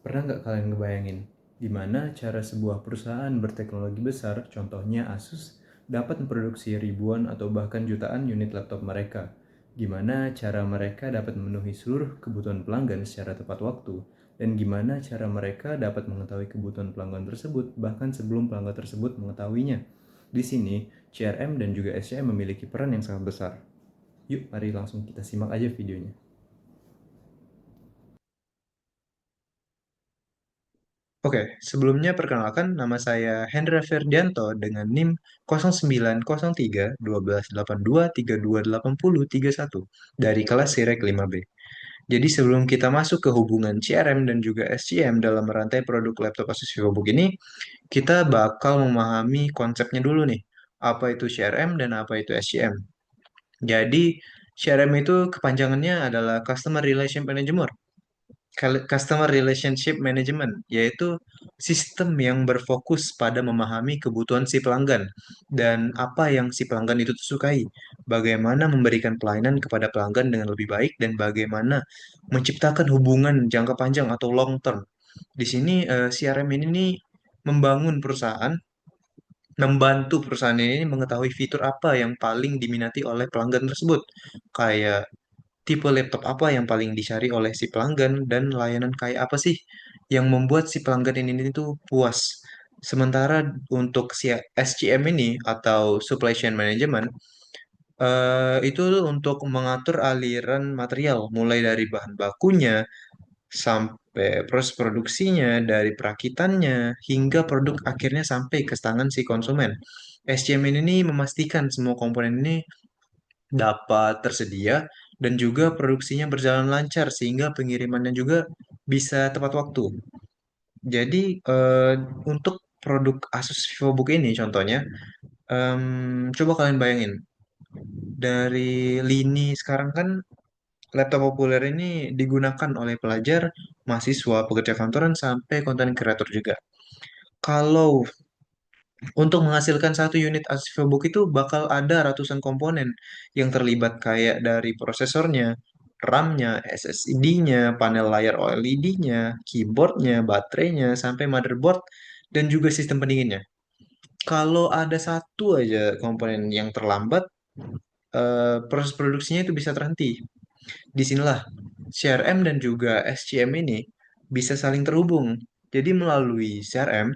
Pernah nggak kalian ngebayangin gimana cara sebuah perusahaan berteknologi besar, contohnya Asus, dapat memproduksi ribuan atau bahkan jutaan unit laptop mereka? Gimana cara mereka dapat memenuhi seluruh kebutuhan pelanggan secara tepat waktu? Dan gimana cara mereka dapat mengetahui kebutuhan pelanggan tersebut bahkan sebelum pelanggan tersebut mengetahuinya? Di sini, CRM dan juga SCM memiliki peran yang sangat besar. Yuk, mari langsung kita simak aja videonya. Oke, sebelumnya perkenalkan nama saya Hendra Ferdianto dengan NIM 0903 1282 32 dari kelas Sirek 5B. Jadi sebelum kita masuk ke hubungan CRM dan juga SCM dalam merantai produk laptop Asus VivoBook ini, kita bakal memahami konsepnya dulu nih. Apa itu CRM dan apa itu SCM. Jadi CRM itu kepanjangannya adalah Customer Relation Management. Customer Relationship Management, yaitu sistem yang berfokus pada memahami kebutuhan si pelanggan dan apa yang si pelanggan itu sukai, bagaimana memberikan pelayanan kepada pelanggan dengan lebih baik, dan bagaimana menciptakan hubungan jangka panjang atau long term. Di sini CRM ini nih membangun perusahaan, membantu perusahaan ini mengetahui fitur apa yang paling diminati oleh pelanggan tersebut, kayak tipe laptop apa yang paling dicari oleh si pelanggan dan layanan kayak apa sih yang membuat si pelanggan ini tuh puas. Sementara untuk si SCM ini atau Supply Chain Management itu untuk mengatur aliran material mulai dari bahan bakunya sampai proses produksinya, dari perakitannya hingga produk akhirnya sampai ke tangan si konsumen. SCM ini memastikan semua komponen ini dapat tersedia dan juga produksinya berjalan lancar sehingga pengirimannya juga bisa tepat waktu. Jadi untuk produk Asus VivoBook ini contohnya, coba kalian bayangin dari lini sekarang kan laptop populer ini digunakan oleh pelajar, mahasiswa, pekerja kantoran sampai konten kreator juga. Kalau untuk menghasilkan satu unit Asus VivoBook itu bakal ada ratusan komponen yang terlibat kayak dari prosesornya, RAM-nya, SSD-nya, panel layar OLED-nya, keyboardnya, baterainya, sampai motherboard, dan juga sistem pendinginnya. Kalau ada satu aja komponen yang terlambat, proses produksinya itu bisa terhenti. Disinilah CRM dan juga SCM ini bisa saling terhubung. Jadi melalui CRM,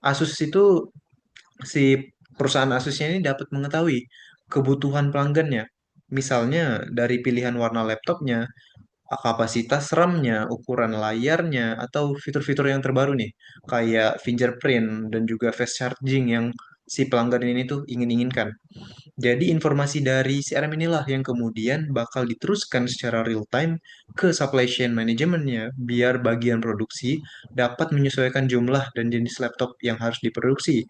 Asus itu si perusahaan Asusnya ini dapat mengetahui kebutuhan pelanggannya. Misalnya dari pilihan warna laptopnya, kapasitas RAM-nya, ukuran layarnya, atau fitur-fitur yang terbaru nih, kayak fingerprint dan juga fast charging yang si pelanggan ini tuh ingin-inginkan. Jadi informasi dari CRM inilah yang kemudian bakal diteruskan secara real time ke supply chain manajemennya biar bagian produksi dapat menyesuaikan jumlah dan jenis laptop yang harus diproduksi.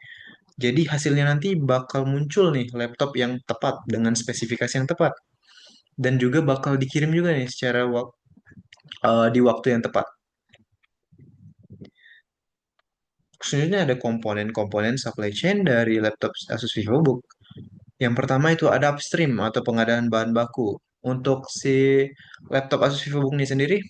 Jadi hasilnya nanti bakal muncul nih laptop yang tepat dengan spesifikasi yang tepat dan juga bakal dikirim juga nih secara di waktu yang tepat. Selanjutnya ada komponen-komponen supply chain dari laptop Asus VivoBook. Yang pertama itu ada upstream atau pengadaan bahan baku. Untuk si laptop Asus VivoBook ini sendiri,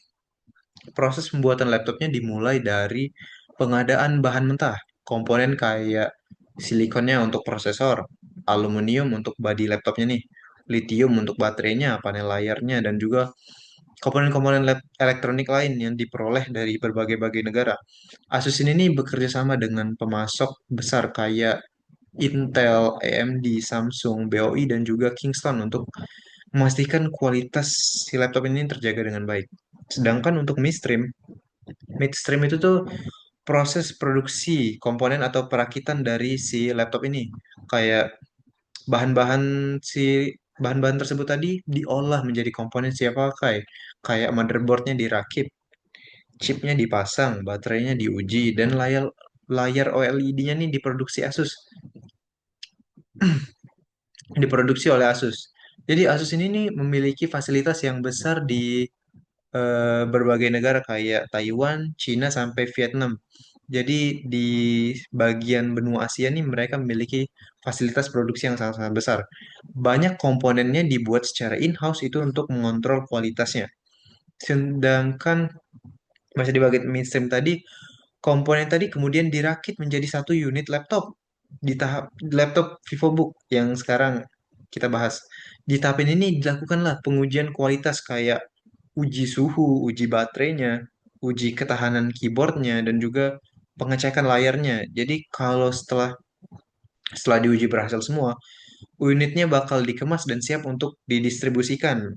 proses pembuatan laptopnya dimulai dari pengadaan bahan mentah. Komponen kayak silikonnya untuk prosesor, aluminium untuk bodi laptopnya nih, lithium untuk baterainya, panel layarnya, dan juga komponen-komponen elektronik lain yang diperoleh dari berbagai-bagai negara. Asus ini nih bekerja sama dengan pemasok besar kayak Intel, AMD, Samsung, BOI, dan juga Kingston untuk memastikan kualitas si laptop ini terjaga dengan baik. Sedangkan untuk midstream itu tuh proses produksi komponen atau perakitan dari si laptop ini. Kayak bahan-bahan si bahan-bahan tersebut tadi diolah menjadi komponen siap pakai. Kayak motherboardnya dirakit, chipnya dipasang, baterainya diuji, dan layar layar OLED-nya nih diproduksi oleh Asus. Jadi Asus ini nih memiliki fasilitas yang besar di berbagai negara kayak Taiwan, Cina sampai Vietnam. Jadi di bagian benua Asia nih mereka memiliki fasilitas produksi yang sangat-sangat besar. Banyak komponennya dibuat secara in-house itu untuk mengontrol kualitasnya. Sedangkan Masih di bagian mainstream tadi, komponen tadi kemudian dirakit menjadi satu unit laptop di tahap laptop VivoBook yang sekarang kita bahas. Di tahap ini dilakukanlah pengujian kualitas kayak uji suhu, uji baterainya, uji ketahanan keyboardnya, dan juga pengecekan layarnya. Jadi kalau setelah diuji berhasil semua, unitnya bakal dikemas dan siap untuk didistribusikan.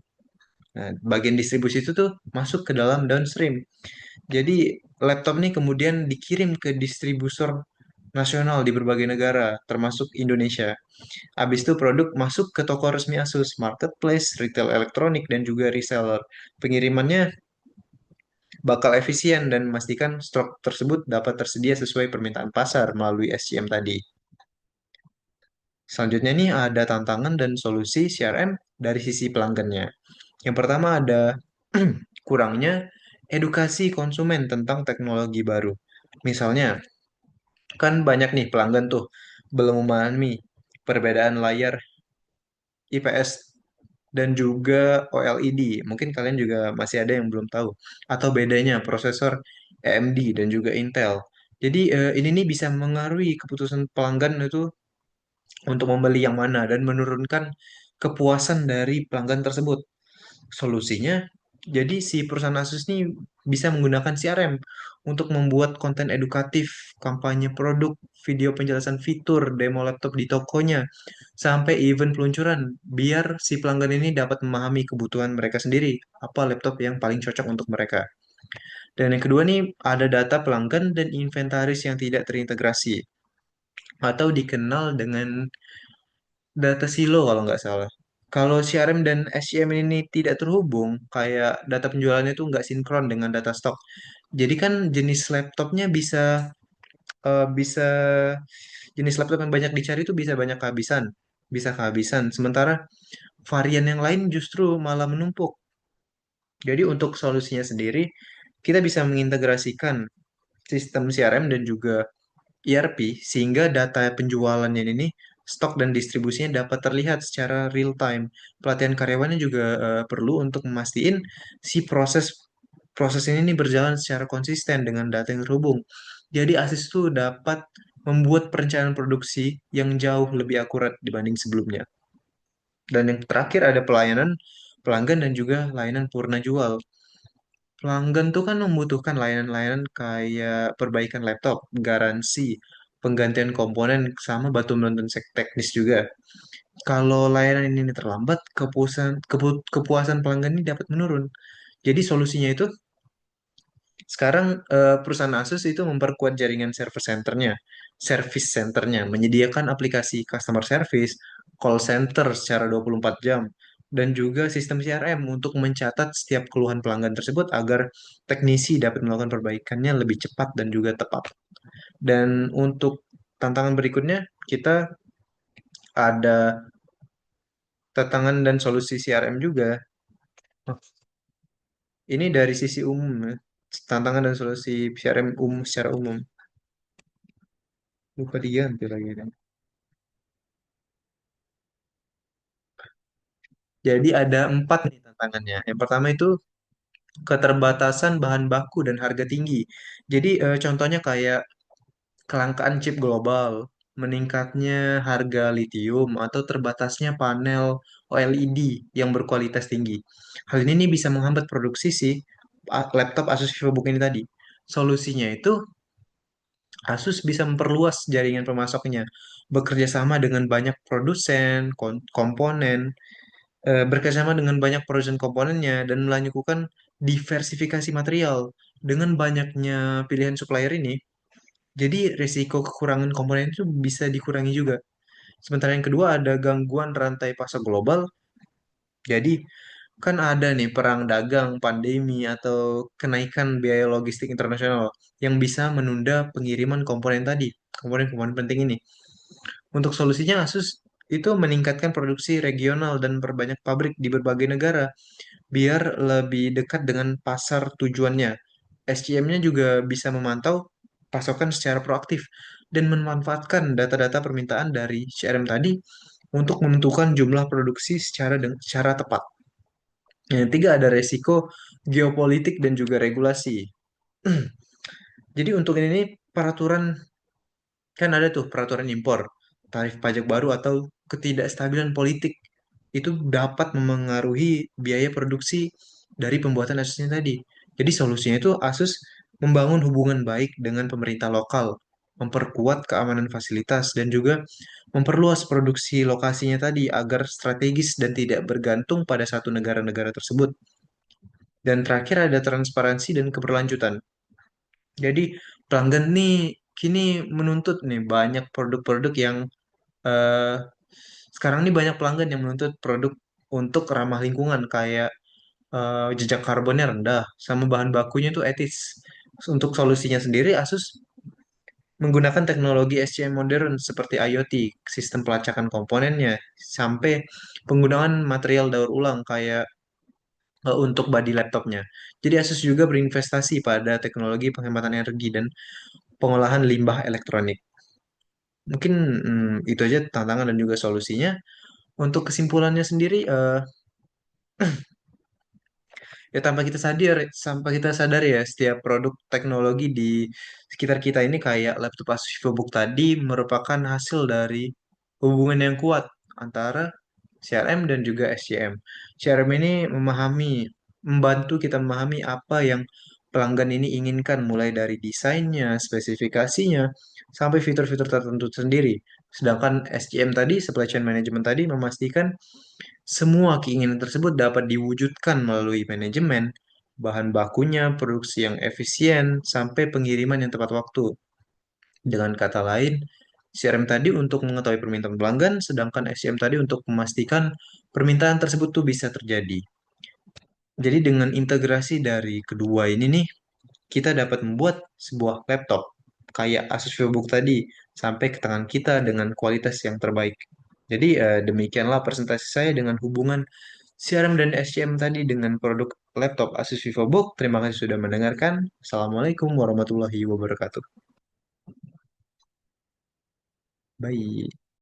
Nah, bagian distribusi itu tuh masuk ke dalam downstream. Jadi laptop ini kemudian dikirim ke distributor nasional di berbagai negara, termasuk Indonesia. Habis itu produk masuk ke toko resmi Asus, marketplace, retail elektronik, dan juga reseller. Pengirimannya bakal efisien dan memastikan stok tersebut dapat tersedia sesuai permintaan pasar melalui SCM tadi. Selanjutnya nih ada tantangan dan solusi CRM dari sisi pelanggannya. Yang pertama ada kurangnya edukasi konsumen tentang teknologi baru. Misalnya, kan banyak nih pelanggan tuh belum memahami perbedaan layar IPS dan juga OLED. Mungkin kalian juga masih ada yang belum tahu. Atau bedanya prosesor AMD dan juga Intel. Jadi ini nih bisa mengaruhi keputusan pelanggan itu untuk membeli yang mana dan menurunkan kepuasan dari pelanggan tersebut. Solusinya, jadi si perusahaan Asus ini bisa menggunakan CRM untuk membuat konten edukatif, kampanye produk, video penjelasan fitur, demo laptop di tokonya, sampai event peluncuran, biar si pelanggan ini dapat memahami kebutuhan mereka sendiri, apa laptop yang paling cocok untuk mereka. Dan yang kedua nih, ada data pelanggan dan inventaris yang tidak terintegrasi, atau dikenal dengan data silo kalau nggak salah. Kalau CRM dan SCM ini tidak terhubung, kayak data penjualannya itu nggak sinkron dengan data stok. Jadi kan jenis laptopnya bisa jenis laptop yang banyak dicari itu bisa banyak kehabisan, bisa kehabisan. Sementara varian yang lain justru malah menumpuk. Jadi untuk solusinya sendiri, kita bisa mengintegrasikan sistem CRM dan juga ERP sehingga data penjualannya ini stok dan distribusinya dapat terlihat secara real time. Pelatihan karyawannya juga perlu untuk memastikan si proses proses ini nih berjalan secara konsisten dengan data yang terhubung. Jadi ASIS itu dapat membuat perencanaan produksi yang jauh lebih akurat dibanding sebelumnya. Dan yang terakhir ada pelayanan pelanggan dan juga layanan purna jual. Pelanggan tuh kan membutuhkan layanan-layanan kayak perbaikan laptop, garansi, penggantian komponen, sama bantu menonton teknis juga. Kalau layanan ini terlambat, kepuasan pelanggan ini dapat menurun. Jadi solusinya itu sekarang perusahaan Asus itu memperkuat jaringan service centernya, menyediakan aplikasi customer service, call center secara 24 jam, dan juga sistem CRM untuk mencatat setiap keluhan pelanggan tersebut agar teknisi dapat melakukan perbaikannya lebih cepat dan juga tepat. Dan untuk tantangan berikutnya, kita ada tantangan dan solusi CRM juga. Ini dari sisi umum ya. Tantangan dan solusi CRM secara umum. Lupa diganti lagi kan. Jadi ada empat nih tantangannya. Yang pertama itu keterbatasan bahan baku dan harga tinggi. Jadi contohnya kayak kelangkaan chip global, meningkatnya harga litium, atau terbatasnya panel OLED yang berkualitas tinggi. Hal ini nih bisa menghambat produksi si laptop Asus VivoBook ini tadi. Solusinya itu Asus bisa memperluas jaringan pemasoknya, bekerja sama dengan banyak produsen, komponen, bekerjasama dengan banyak produsen komponennya dan melakukan diversifikasi material. Dengan banyaknya pilihan supplier ini, jadi risiko kekurangan komponen itu bisa dikurangi juga. Sementara yang kedua ada gangguan rantai pasok global. Jadi kan ada nih perang dagang, pandemi, atau kenaikan biaya logistik internasional yang bisa menunda pengiriman komponen tadi, komponen-komponen penting ini. Untuk solusinya Asus itu meningkatkan produksi regional dan perbanyak pabrik di berbagai negara biar lebih dekat dengan pasar tujuannya. SCM-nya juga bisa memantau pasokan secara proaktif dan memanfaatkan data-data permintaan dari CRM tadi untuk menentukan jumlah produksi secara tepat. Yang ketiga ada resiko geopolitik dan juga regulasi. Jadi untuk ini nih, peraturan kan ada tuh peraturan impor, tarif pajak baru atau ketidakstabilan politik itu dapat memengaruhi biaya produksi dari pembuatan Asusnya tadi. Jadi solusinya itu Asus membangun hubungan baik dengan pemerintah lokal, memperkuat keamanan fasilitas dan juga memperluas produksi lokasinya tadi agar strategis dan tidak bergantung pada satu negara-negara tersebut. Dan terakhir ada transparansi dan keberlanjutan. Jadi pelanggan nih kini menuntut nih banyak produk-produk yang eh, sekarang nih banyak pelanggan yang menuntut produk untuk ramah lingkungan kayak jejak karbonnya rendah sama bahan bakunya tuh etis. Untuk solusinya sendiri Asus menggunakan teknologi SCM modern seperti IoT, sistem pelacakan komponennya, sampai penggunaan material daur ulang kayak untuk bodi laptopnya. Jadi Asus juga berinvestasi pada teknologi penghematan energi dan pengolahan limbah elektronik. Mungkin itu aja tantangan dan juga solusinya. Untuk kesimpulannya sendiri, ya tanpa kita sadar ya, setiap produk teknologi di sekitar kita ini kayak laptop Asus VivoBook tadi merupakan hasil dari hubungan yang kuat antara CRM dan juga SCM. CRM ini membantu kita memahami apa yang pelanggan ini inginkan, mulai dari desainnya, spesifikasinya, sampai fitur-fitur tertentu sendiri. Sedangkan SCM tadi, Supply Chain Management tadi, memastikan semua keinginan tersebut dapat diwujudkan melalui manajemen, bahan bakunya, produksi yang efisien, sampai pengiriman yang tepat waktu. Dengan kata lain, CRM tadi untuk mengetahui permintaan pelanggan, sedangkan SCM tadi untuk memastikan permintaan tersebut tuh bisa terjadi. Jadi dengan integrasi dari kedua ini nih, kita dapat membuat sebuah laptop kayak Asus VivoBook tadi sampai ke tangan kita dengan kualitas yang terbaik. Jadi demikianlah presentasi saya dengan hubungan CRM dan SCM tadi dengan produk laptop Asus VivoBook. Terima kasih sudah mendengarkan. Assalamualaikum warahmatullahi wabarakatuh. Bye.